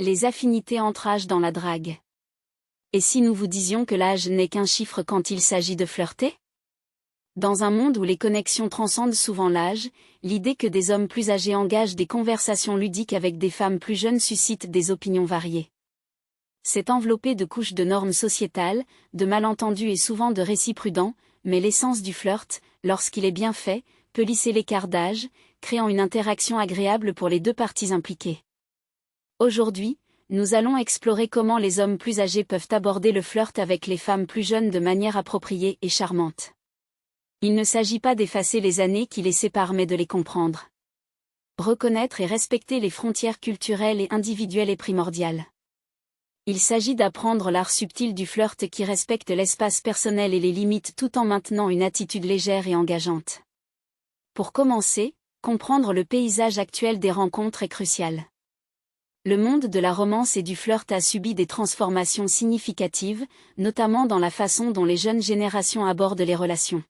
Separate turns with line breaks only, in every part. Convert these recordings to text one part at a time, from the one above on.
Les affinités entre âges dans la drague. Et si nous vous disions que l'âge n'est qu'un chiffre quand il s'agit de flirter? Dans un monde où les connexions transcendent souvent l'âge, l'idée que des hommes plus âgés engagent des conversations ludiques avec des femmes plus jeunes suscite des opinions variées. C'est enveloppé de couches de normes sociétales, de malentendus et souvent de récits prudents, mais l'essence du flirt, lorsqu'il est bien fait, peut lisser l'écart d'âge, créant une interaction agréable pour les deux parties impliquées. Aujourd'hui, nous allons explorer comment les hommes plus âgés peuvent aborder le flirt avec les femmes plus jeunes de manière appropriée et charmante. Il ne s'agit pas d'effacer les années qui les séparent mais de les comprendre. Reconnaître et respecter les frontières culturelles et individuelles est primordial. Il s'agit d'apprendre l'art subtil du flirt qui respecte l'espace personnel et les limites tout en maintenant une attitude légère et engageante. Pour commencer, comprendre le paysage actuel des rencontres est crucial. Le monde de la romance et du flirt a subi des transformations significatives, notamment dans la façon dont les jeunes générations abordent les relations.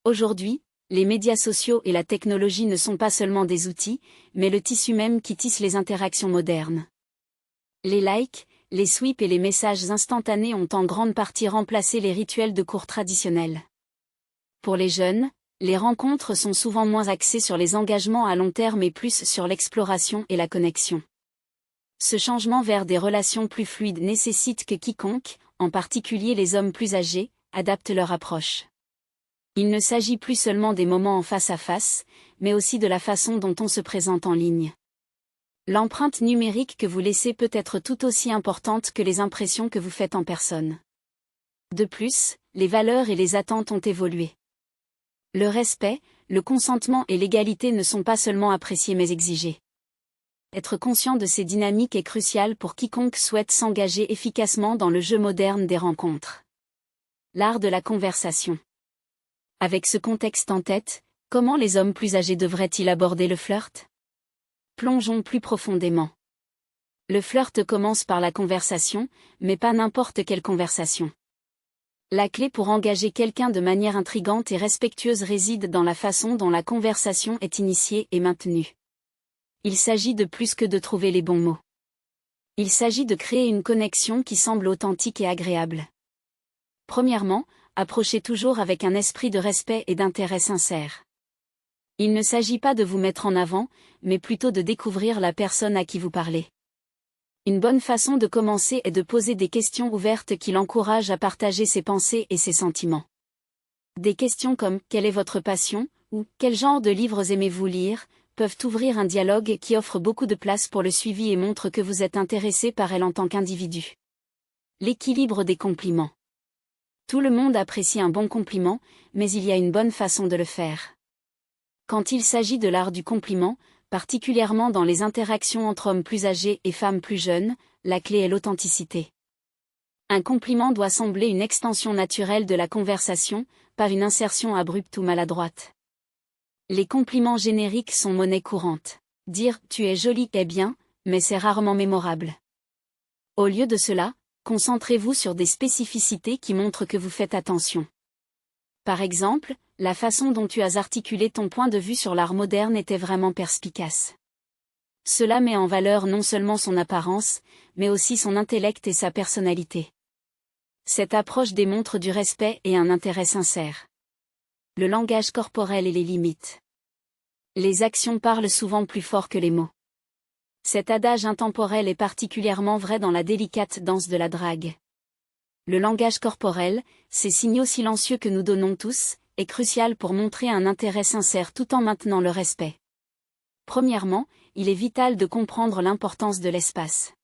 Aujourd'hui, les médias sociaux et la technologie ne sont pas seulement des outils, mais le tissu même qui tisse les interactions modernes. Les likes, les swips et les messages instantanés ont en grande partie remplacé les rituels de cours traditionnels. Pour les jeunes, les rencontres sont souvent moins axées sur les engagements à long terme et plus sur l'exploration et la connexion. Ce changement vers des relations plus fluides nécessite que quiconque, en particulier les hommes plus âgés, adapte leur approche. Il ne s'agit plus seulement des moments en face à face, mais aussi de la façon dont on se présente en ligne. L'empreinte numérique que vous laissez peut être tout aussi importante que les impressions que vous faites en personne. De plus, les valeurs et les attentes ont évolué. Le respect, le consentement et l'égalité ne sont pas seulement appréciés mais exigés. Être conscient de ces dynamiques est crucial pour quiconque souhaite s'engager efficacement dans le jeu moderne des rencontres. L'art de la conversation. Avec ce contexte en tête, comment les hommes plus âgés devraient-ils aborder le flirt? Plongeons plus profondément. Le flirt commence par la conversation, mais pas n'importe quelle conversation. La clé pour engager quelqu'un de manière intrigante et respectueuse réside dans la façon dont la conversation est initiée et maintenue. Il s'agit de plus que de trouver les bons mots. Il s'agit de créer une connexion qui semble authentique et agréable. Premièrement, approchez toujours avec un esprit de respect et d'intérêt sincère. Il ne s'agit pas de vous mettre en avant, mais plutôt de découvrir la personne à qui vous parlez. Une bonne façon de commencer est de poser des questions ouvertes qui l'encouragent à partager ses pensées et ses sentiments. Des questions comme « Quelle est votre passion ?» ou « Quel genre de livres aimez-vous lire ?» peuvent ouvrir un dialogue qui offre beaucoup de place pour le suivi et montre que vous êtes intéressé par elle en tant qu'individu. L'équilibre des compliments. Tout le monde apprécie un bon compliment, mais il y a une bonne façon de le faire. Quand il s'agit de l'art du compliment, particulièrement dans les interactions entre hommes plus âgés et femmes plus jeunes, la clé est l'authenticité. Un compliment doit sembler une extension naturelle de la conversation, pas une insertion abrupte ou maladroite. Les compliments génériques sont monnaie courante. Dire « tu es jolie » est bien, mais c'est rarement mémorable. Au lieu de cela, concentrez-vous sur des spécificités qui montrent que vous faites attention. Par exemple, la façon dont tu as articulé ton point de vue sur l'art moderne était vraiment perspicace. Cela met en valeur non seulement son apparence, mais aussi son intellect et sa personnalité. Cette approche démontre du respect et un intérêt sincère. Le langage corporel et les limites. Les actions parlent souvent plus fort que les mots. Cet adage intemporel est particulièrement vrai dans la délicate danse de la drague. Le langage corporel, ces signaux silencieux que nous donnons tous, est crucial pour montrer un intérêt sincère tout en maintenant le respect. Premièrement, il est vital de comprendre l'importance de l'espace.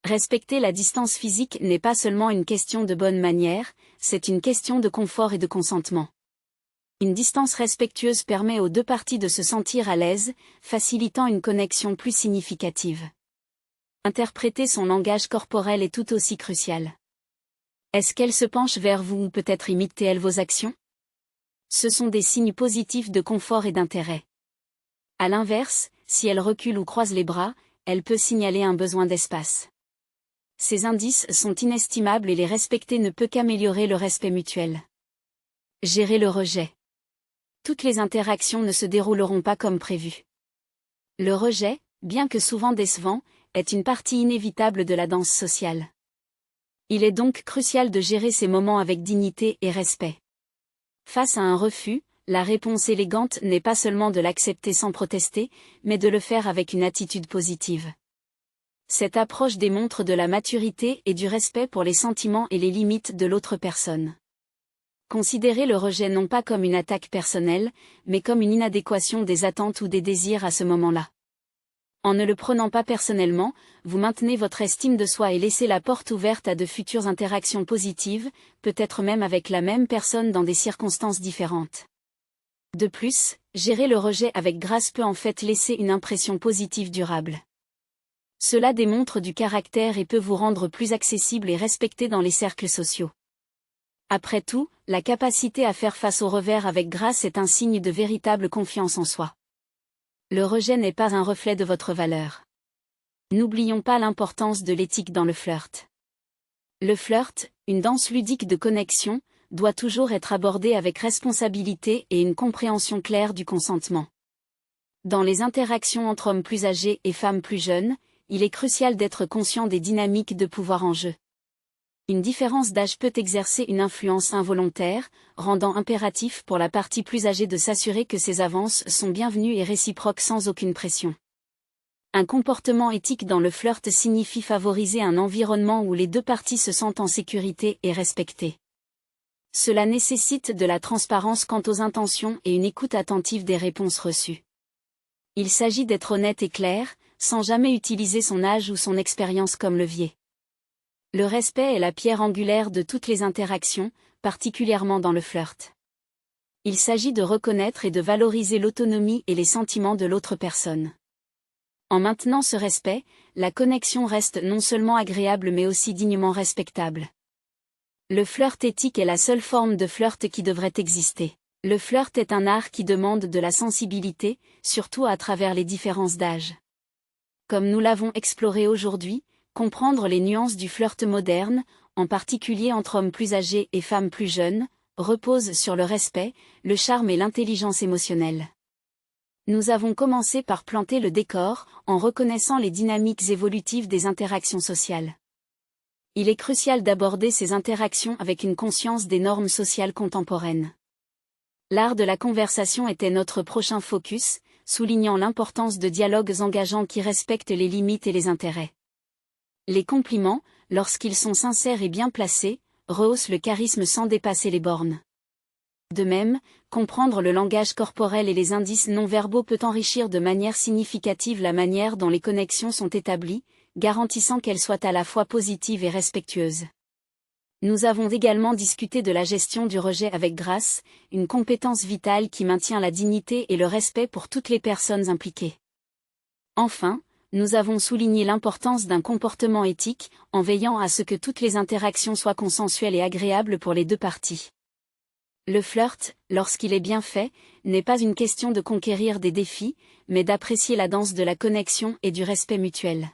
Respecter la distance physique n'est pas seulement une question de bonne manière, c'est une question de confort et de consentement. Une distance respectueuse permet aux deux parties de se sentir à l'aise, facilitant une connexion plus significative. Interpréter son langage corporel est tout aussi crucial. Est-ce qu'elle se penche vers vous ou peut-être imite-t-elle vos actions? Ce sont des signes positifs de confort et d'intérêt. À l'inverse, si elle recule ou croise les bras, elle peut signaler un besoin d'espace. Ces indices sont inestimables et les respecter ne peut qu'améliorer le respect mutuel. Gérer le rejet. Toutes les interactions ne se dérouleront pas comme prévu. Le rejet, bien que souvent décevant, est une partie inévitable de la danse sociale. Il est donc crucial de gérer ces moments avec dignité et respect. Face à un refus, la réponse élégante n'est pas seulement de l'accepter sans protester, mais de le faire avec une attitude positive. Cette approche démontre de la maturité et du respect pour les sentiments et les limites de l'autre personne. Considérez le rejet non pas comme une attaque personnelle, mais comme une inadéquation des attentes ou des désirs à ce moment-là. En ne le prenant pas personnellement, vous maintenez votre estime de soi et laissez la porte ouverte à de futures interactions positives, peut-être même avec la même personne dans des circonstances différentes. De plus, gérer le rejet avec grâce peut en fait laisser une impression positive durable. Cela démontre du caractère et peut vous rendre plus accessible et respecté dans les cercles sociaux. Après tout, la capacité à faire face au revers avec grâce est un signe de véritable confiance en soi. Le rejet n'est pas un reflet de votre valeur. N'oublions pas l'importance de l'éthique dans le flirt. Le flirt, une danse ludique de connexion, doit toujours être abordé avec responsabilité et une compréhension claire du consentement. Dans les interactions entre hommes plus âgés et femmes plus jeunes, il est crucial d'être conscient des dynamiques de pouvoir en jeu. Une différence d'âge peut exercer une influence involontaire, rendant impératif pour la partie plus âgée de s'assurer que ses avances sont bienvenues et réciproques sans aucune pression. Un comportement éthique dans le flirt signifie favoriser un environnement où les deux parties se sentent en sécurité et respectées. Cela nécessite de la transparence quant aux intentions et une écoute attentive des réponses reçues. Il s'agit d'être honnête et clair, sans jamais utiliser son âge ou son expérience comme levier. Le respect est la pierre angulaire de toutes les interactions, particulièrement dans le flirt. Il s'agit de reconnaître et de valoriser l'autonomie et les sentiments de l'autre personne. En maintenant ce respect, la connexion reste non seulement agréable mais aussi dignement respectable. Le flirt éthique est la seule forme de flirt qui devrait exister. Le flirt est un art qui demande de la sensibilité, surtout à travers les différences d'âge. Comme nous l'avons exploré aujourd'hui, comprendre les nuances du flirt moderne, en particulier entre hommes plus âgés et femmes plus jeunes, repose sur le respect, le charme et l'intelligence émotionnelle. Nous avons commencé par planter le décor, en reconnaissant les dynamiques évolutives des interactions sociales. Il est crucial d'aborder ces interactions avec une conscience des normes sociales contemporaines. L'art de la conversation était notre prochain focus, soulignant l'importance de dialogues engageants qui respectent les limites et les intérêts. Les compliments, lorsqu'ils sont sincères et bien placés, rehaussent le charisme sans dépasser les bornes. De même, comprendre le langage corporel et les indices non-verbaux peut enrichir de manière significative la manière dont les connexions sont établies, garantissant qu'elles soient à la fois positives et respectueuses. Nous avons également discuté de la gestion du rejet avec grâce, une compétence vitale qui maintient la dignité et le respect pour toutes les personnes impliquées. Enfin, nous avons souligné l'importance d'un comportement éthique, en veillant à ce que toutes les interactions soient consensuelles et agréables pour les deux parties. Le flirt, lorsqu'il est bien fait, n'est pas une question de conquérir des défis, mais d'apprécier la danse de la connexion et du respect mutuel.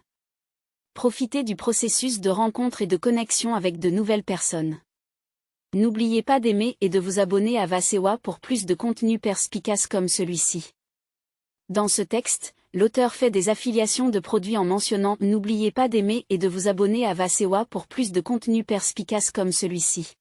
Profitez du processus de rencontre et de connexion avec de nouvelles personnes. N'oubliez pas d'aimer et de vous abonner à Vasewa pour plus de contenu perspicace comme celui-ci. Dans ce texte, l'auteur fait des affiliations de produits en mentionnant « N'oubliez pas d'aimer et de vous abonner à Vasewa pour plus de contenu perspicace comme celui-ci ».